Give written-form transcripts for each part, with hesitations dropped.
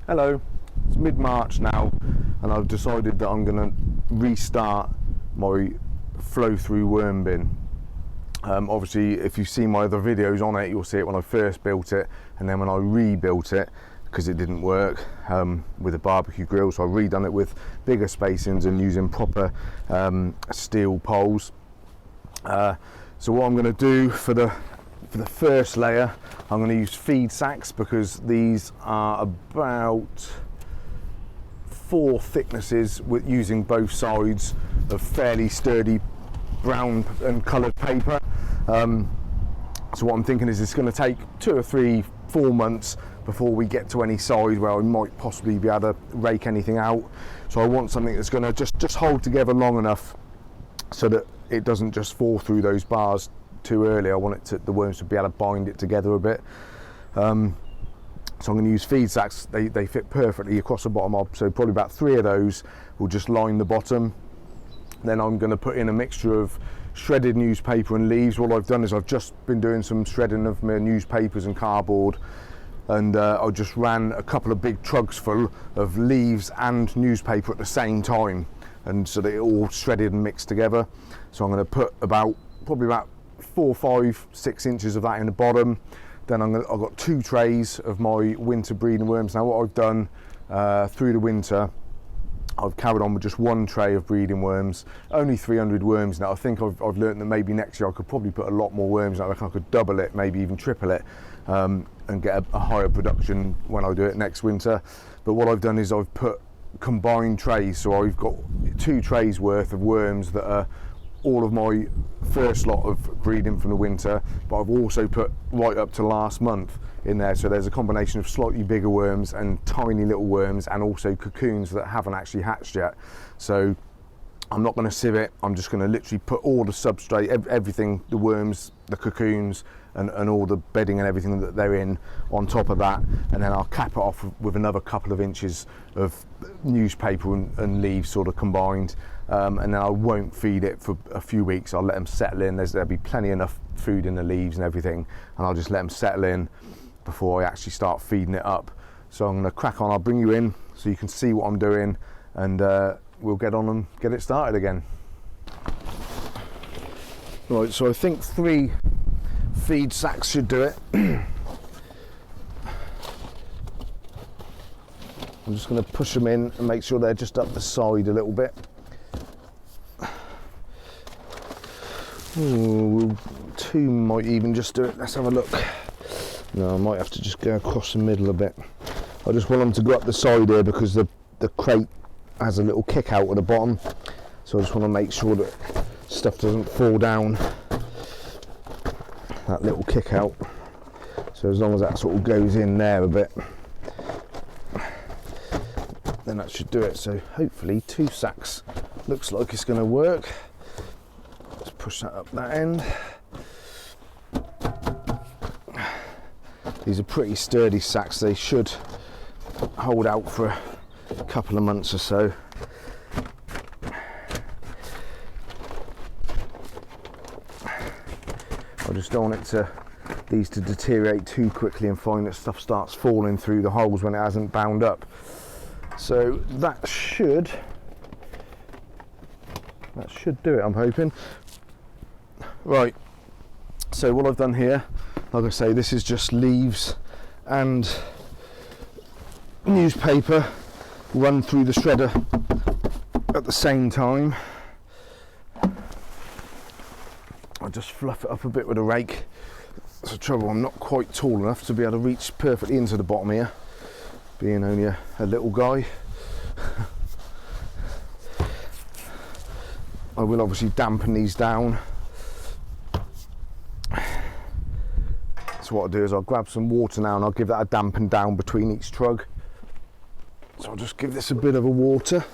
Hello, it's mid-March now and I've decided that I'm going to restart my flow-through worm bin. Obviously if you've seen my other videos on it, you'll see it when I first built it and then when I rebuilt it because it didn't work with a barbecue grill, so I've redone it with bigger spacings and using proper steel poles. So what I'm going to do for the first layer, I'm going to use feed sacks because these are about 4 thicknesses with using both sides of fairly sturdy brown and coloured paper. So what I'm thinking is it's going to take 2 or 3, 4 months before we get to any side where I might possibly be able to rake anything out. So I want something that's going to just hold together long enough so that it doesn't just fall through those bars too early. I want the worms to be able to bind it together a bit. So I'm going to use feed sacks. They fit perfectly across the bottom of, so probably about 3 of those will just line the bottom. Then I'm going to put in a mixture of shredded newspaper and leaves. What I've done is I've just been doing some shredding of my newspapers and cardboard, and I just ran a couple of big trucks full of leaves and newspaper at the same time, and so they all shredded and mixed together. So I'm going to put probably about 4, 5, 6 inches of that in the bottom. Then I've got 2 trays of my winter breeding worms. Now what I've done through the winter, I've carried on with just 1 tray of breeding worms, only 300 worms now. I think I've learned that maybe next year I could probably put a lot more worms. I reckon I could double it, maybe even triple it, and get a higher production when I do it next winter. But what I've done is I've put combined trays, so I've got 2 trays worth of worms that are all of my first lot of breeding from the winter, but I've also put right up to last month in there, so there's a combination of slightly bigger worms and tiny little worms, and also cocoons that haven't actually hatched yet. So I'm not going to sieve it, I'm just going to literally put all the substrate, everything, the worms, the cocoons and all the bedding and everything that they're in on top of that, and then I'll cap it off with another couple of inches of newspaper and leaves sort of combined, and then I won't feed it for a few weeks. I'll let them settle in. There'll be plenty enough food in the leaves and everything, and I'll just let them settle in before I actually start feeding it up. So I'm going to crack on. I'll bring you in so you can see what I'm doing, and we'll get on and get it started again. Right, so I think 3 feed sacks should do it. I'm just going to push them in and make sure they're just up the side a little bit. Ooh, 2 might even just do it. Let's have a look. No, I might have to just go across the middle a bit. I just want them to go up the side here because the crate has a little kick out at the bottom, so I just want to make sure that stuff doesn't fall down that little kick out. So as long as that sort of goes in there a bit, then that should do it. So hopefully 2 sacks looks like it's going to work. Let's push that up that end. These are pretty sturdy sacks. They should hold out for a couple of months or so. I just don't want these to deteriorate too quickly and find that stuff starts falling through the holes when it hasn't bound up. So that should do it, I'm hoping. Right, so what I've done here, like I say, this is just leaves and newspaper run through the shredder at the same time. I'll just fluff it up a bit with a rake. That's the trouble, I'm not quite tall enough to be able to reach perfectly into the bottom here, being only a little guy. I will obviously dampen these down. So what I'll do is I'll grab some water now and I'll give that a dampen down between each trug. So I'll just give this a bit of a water.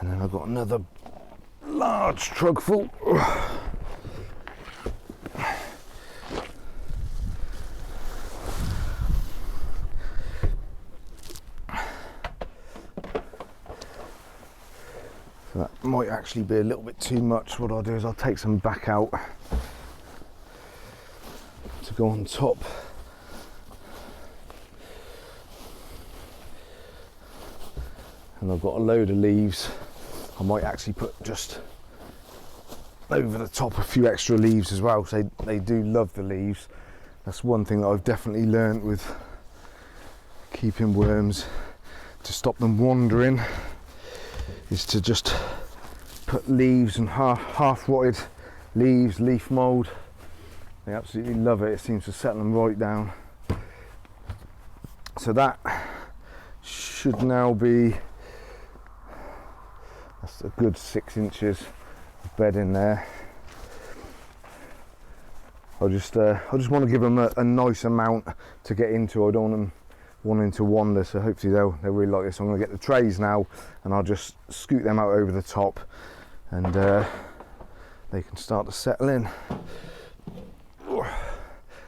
And then I've got another large trug full. So that might actually be a little bit too much. What I'll do is I'll take some back out to go on top. And I've got a load of leaves. I might actually put just over the top a few extra leaves as well, so they do love the leaves. That's one thing that I've definitely learned with keeping worms, to stop them wandering, is to just put leaves and half rotted leaves, leaf mould. They absolutely love it. It seems to settle them right down. So that should now be, that's a good 6 inches of bed in there. I just want to give them a nice amount to get into. I don't want them wanting to wander, so hopefully they'll really like this. I'm going to get the trays now, and I'll just scoot them out over the top, and they can start to settle in.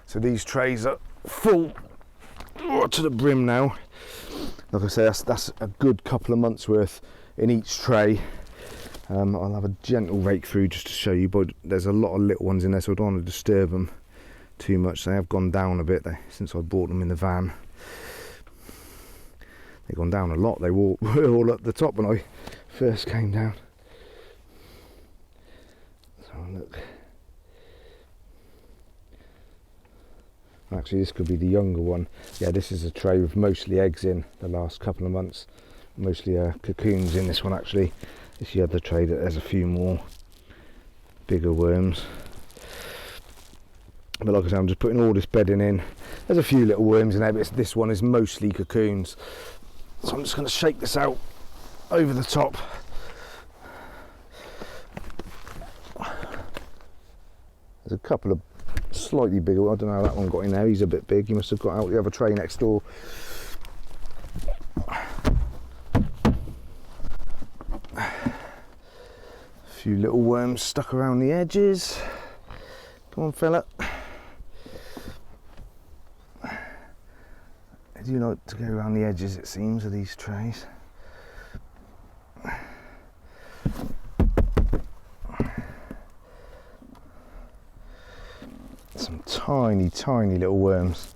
So these trays are full to the brim now. Like I say, that's a good couple of months worth in each tray. I'll have a gentle rake through just to show you, but there's a lot of little ones in there, so I don't want to disturb them too much. They have gone down a bit since I bought them in the van. They've gone down a lot. They were all at the top when I first came down. So look. Actually, this could be the younger one. Yeah, this is a tray with mostly eggs in the last couple of months. Mostly cocoons in this one actually. This other tray that there's a few more bigger worms. But like I said, I'm just putting all this bedding in. There's a few little worms in there, but this one is mostly cocoons. So I'm just going to shake this out over the top. There's a couple of slightly bigger. I don't know how that one got in there. He's a bit big. He must have got out the other tray next door. A few little worms stuck around the edges. Come on, fella. They do like to go around the edges, it seems, of these trays. Some tiny, tiny little worms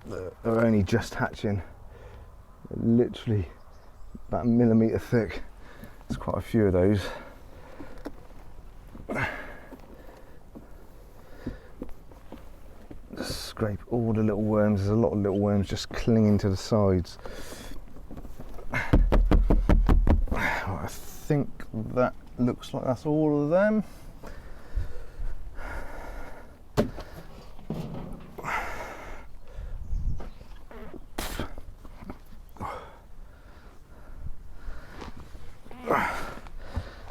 that are only just hatching. They're literally about a millimetre thick. There's quite a few of those. Just scrape all the little worms. There's a lot of little worms just clinging to the sides. I think that looks like that's all of them.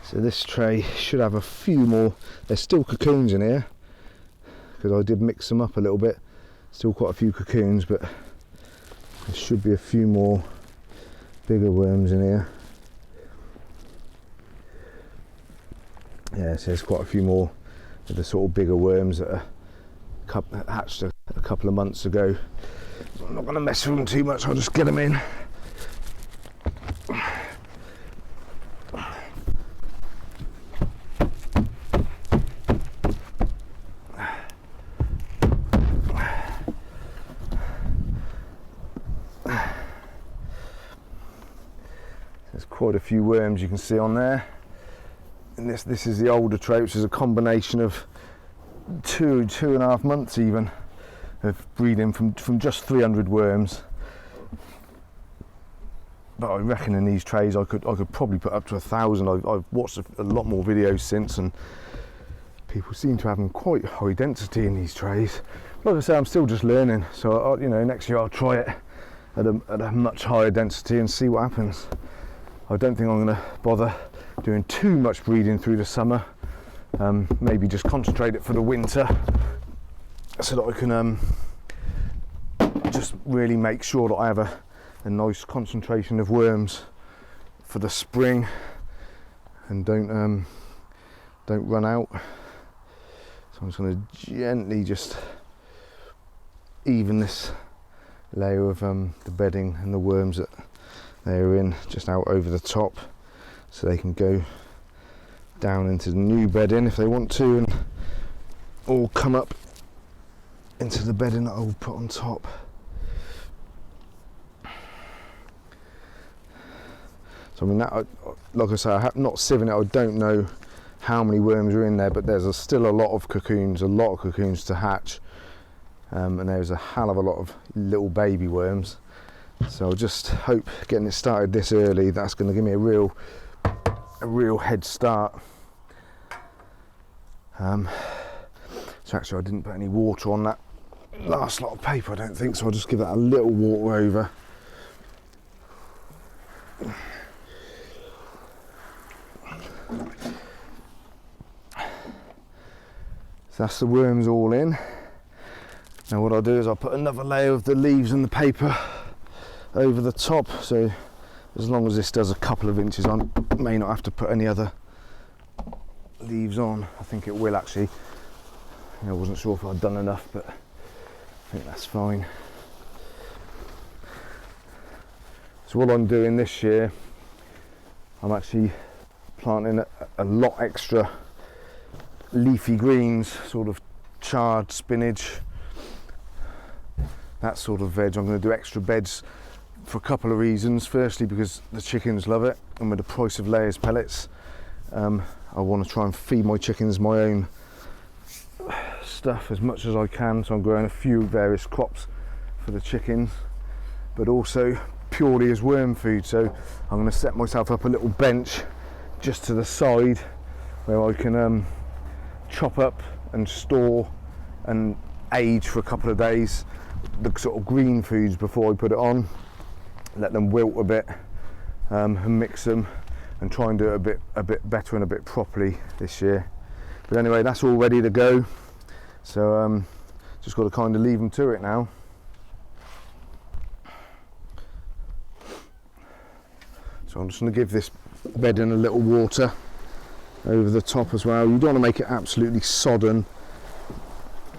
So this tray should have a few more. There's still cocoons in here because I did mix them up a little bit. Still quite a few cocoons, but there should be a few more bigger worms in here. Yeah, so there's quite a few more of the sort of bigger worms that are hatched a couple of months ago. So I'm not going to mess with them too much. I'll just get them in. Quite a few worms you can see on there, and this is the older tray, which is a combination of 2.5 months even of breeding from just 300 worms. But I reckon in these trays I could probably put up to 1,000. I've watched a lot more videos since, and people seem to have them quite high density in these trays. Like I say, I'm still just learning, so you know, next year I'll try it at a much higher density and see what happens. I don't think I'm going to bother doing too much breeding through the summer. Maybe just concentrate it for the winter, so that I can just really make sure that I have a nice concentration of worms for the spring, and don't run out. So I'm just going to gently just even this layer of the bedding and the worms that they're in just out over the top. so they can go down into the new bedding if they want to, and all come up into the bedding that I'll put on top. So I mean, that, like I say, I have not sieving it. I don't know how many worms are in there, but there's still a lot of cocoons to hatch, and there's a hell of a lot of little baby worms. So I'll just hope getting it started this early, that's going to give me a real head start. So actually I didn't put any water on that last lot of paper, I don't think, so I'll just give that a little water over. So that's the worms all in. Now what I'll do is I'll put another layer of the leaves and the paper over the top, so as long as this does a couple of inches, I may not have to put any other leaves on. I think it will actually. I wasn't sure if I'd done enough, but I think that's fine. So what I'm doing this year, I'm actually planting a lot extra leafy greens, sort of chard spinach, that sort of veg. I'm going to do extra beds for a couple of reasons. Firstly, because the chickens love it, and with the price of layers pellets, I want to try and feed my chickens my own stuff as much as I can. So I'm growing a few various crops for the chickens, but also purely as worm food. So I'm going to set myself up a little bench just to the side where I can chop up and store and age for a couple of days the sort of green foods before I put it on, let them wilt a bit, and mix them and try and do it a bit better and a bit properly this year. But anyway, that's all ready to go, so just got to kind of leave them to it now. So I'm just going to give this bedding a little water over the top as well. You don't want to make it absolutely sodden,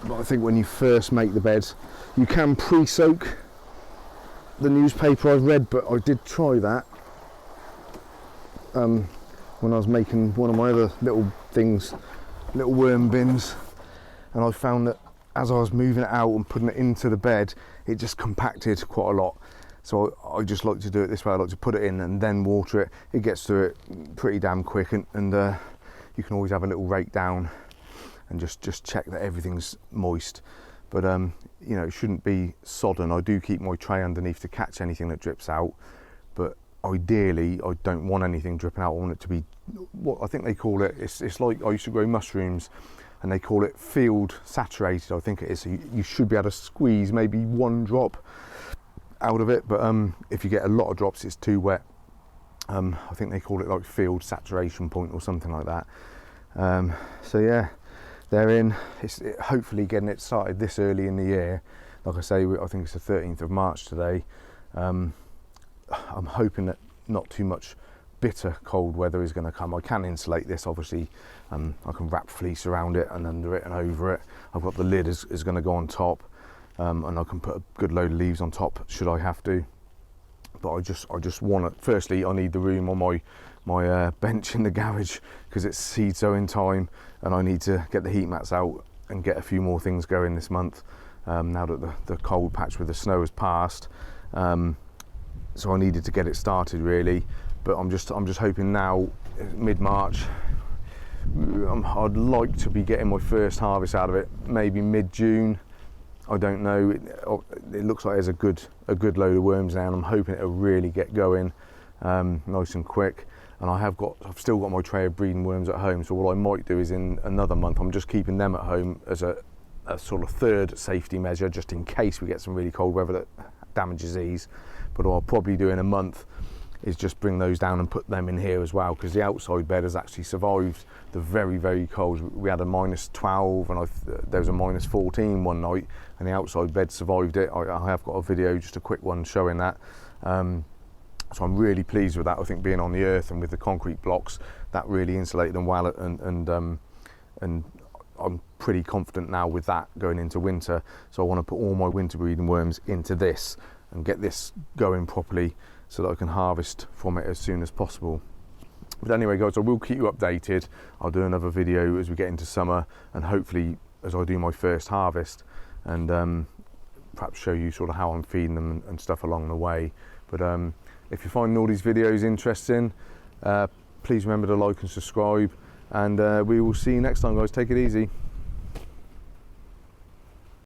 but I think when you first make the beds, you can pre-soak the newspaper, I've read, but I did try that when I was making one of my other little things, little worm bins, and I found that as I was moving it out and putting it into the bed, it just compacted quite a lot. So I just like to do it this way. I like to put it in and then water it. It gets through it pretty damn quick, and you can always have a little rake down and just check that everything's moist. But you know, it shouldn't be sodden. I do keep my tray underneath to catch anything that drips out, but ideally I don't want anything dripping out. I want it to be what I think they call it. It's like, I used to grow mushrooms and they call it field saturated, I think it is. So you should be able to squeeze maybe one drop out of it, but if you get a lot of drops, it's too wet. I think they call it like field saturation point or something like that. So yeah, they're in. Hopefully getting it started this early in the year. Like I say, I think it's the 13th of March today. I'm hoping that not too much bitter cold weather is going to come. I can insulate this, obviously. I can wrap fleece around it and under it and over it. I've got the lid is going to go on top, and I can put a good load of leaves on top should I have to. But I just want it. Firstly, I need the room on my bench in the garage because it's seed sowing time, and I need to get the heat mats out and get a few more things going this month. Now that the cold patch with the snow has passed, so I needed to get it started really. But I'm just hoping now, mid-March, I'd like to be getting my first harvest out of it, maybe mid-June. I don't know. It looks like there's a good load of worms now, and I'm hoping it'll really get going nice and quick. And I've still got my tray of breeding worms at home. So what I might do is in another month, I'm just keeping them at home as a sort of third safety measure, just in case we get some really cold weather that damages these. But what I'll probably do in a month is just bring those down and put them in here as well, because the outside bed has actually survived the very, very cold. We had a -12 and there was a -14 one night, and the outside bed survived it. I have got a video, just a quick one showing that. So I'm really pleased with that. I think being on the earth and with the concrete blocks, that really insulated them well, and I'm pretty confident now with that going into winter. So I want to put all my winter breeding worms into this and get this going properly so that I can harvest from it as soon as possible. But anyway guys, I will keep you updated. I'll do another video as we get into summer, and hopefully as I do my first harvest, and perhaps show you sort of how I'm feeding them and stuff along the way. But if you're finding all these videos interesting, please remember to like and subscribe, and we will see you next time guys. Take it easy.